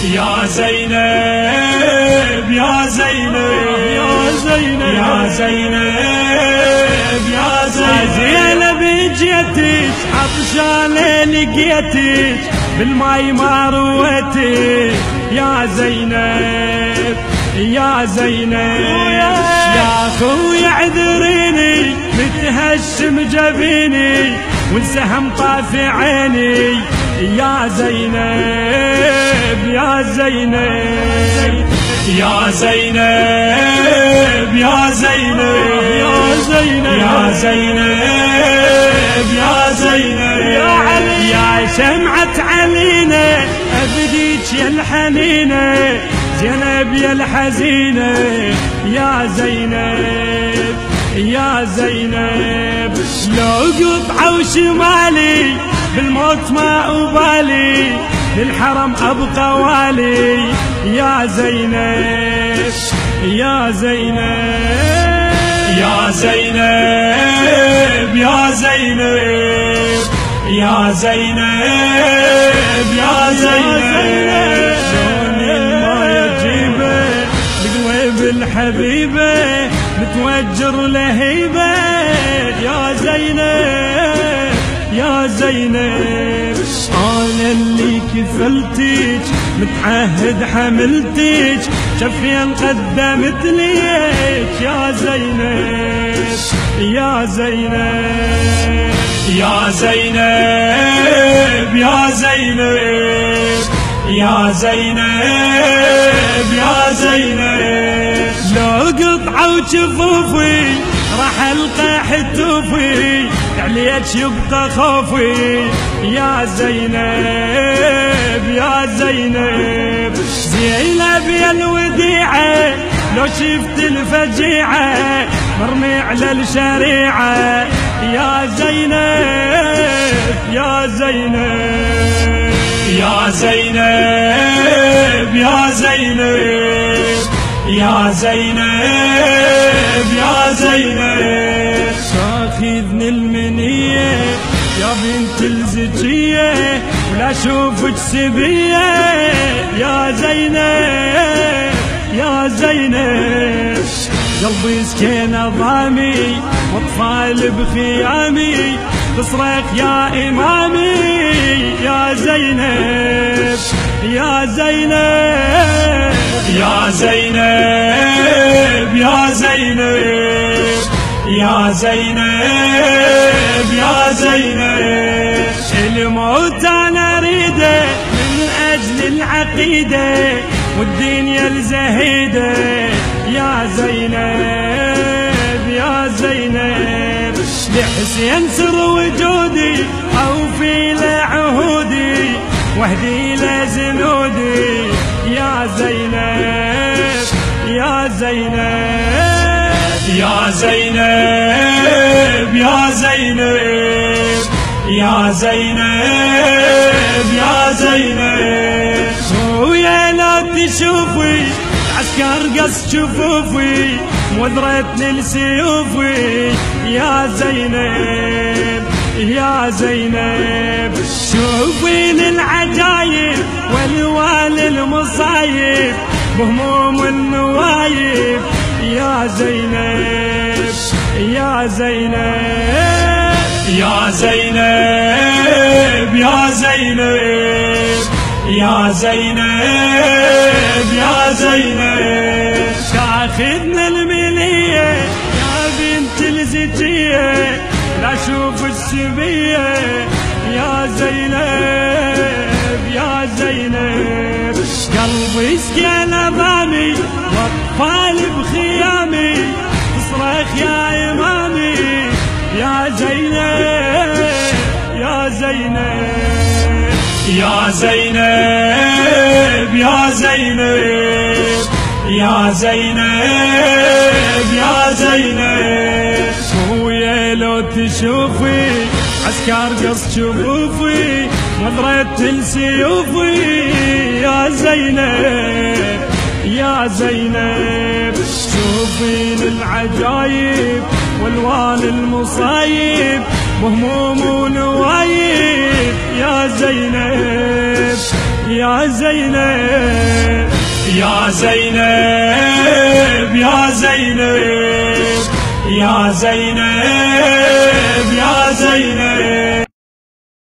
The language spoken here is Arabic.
يا زينب يا زينب يا زينب يا زينب يا زينب جيتك عطشانة لقيتك بالماي ما رويتك يا زينب يا زينب يا اخوي اعذريني متهشم جبيني والسهم طافي عيني يا زينب يا زينب يا زينب يا زينب يا زينب يا زينب يا زينب يا علي يا شمعة علينا أبديك يا الحنينة زينب يا الحزينة يا زينب يا زينب لو قطعة وشمالي بالموت ما أبالي للحرم أبقى والي يا زينب يا زينب يا زينب يا زينب يا زينب يا زينب شلون ما يجيبه بقلب الحبيبه متوجر لهيبه يا زينب يا زينب انا اللي كفلتك متعهد حملتك شفين قدمت ليك يا زينب يا زينب يا زينب يا زينب يا زينب يا زينب لو قطعة وجفوفي راح القى حتوفي عليك يبقى خوفي يا زينب يا زينب زينب يا الوديعة لو شفت الفجيعة مرمي على الشريعة يا زينب يا زينب يا زينب يا زينب يا زينب يا زينب شاخذني المنية يا بنت الزكية ولا اشوفك سبية يا زينب يا زينب قلبي سكين ضامي واطفال بخيامي تصرخ يا امامي يا زينب يا زينب يا زينب يا زينب يا زينب يا زينب الموت انا اريده من اجل العقيده والدنيا الزهيده يا زينب يا زينب لحسين سر وجودي اوفي له عهودي واهدي له زنودي يا زينب يا زينب يا زينب يا زينب يا زينب يا زينب ويا لا تشوفي عسكر قص شفوفي وذرتني لسيوفي يا زينب يا زينب شوفي للعجايب والوان المصايب بهموم النوايب يا زينب يا زينب يا زينب يا زينب يا زينب يا زينب تاخذنا المنية يا بنت الزكية لا اشوف السبية يا زينب يا زينب قلبي سكن امامي واطفال بخيامي تصرخ يا امامي يا زينب يا زينب يا زينب يا زينب يا زينب يا زينب ويا لو تشوفي عسكر قص شفوفي نظرة السيوفي يا زينب يا زينب شوفي للعجايب والوان المصايب وهموم ونوايب يا زينب يا زينب يا زينب يا زينب يا زينب يا زينب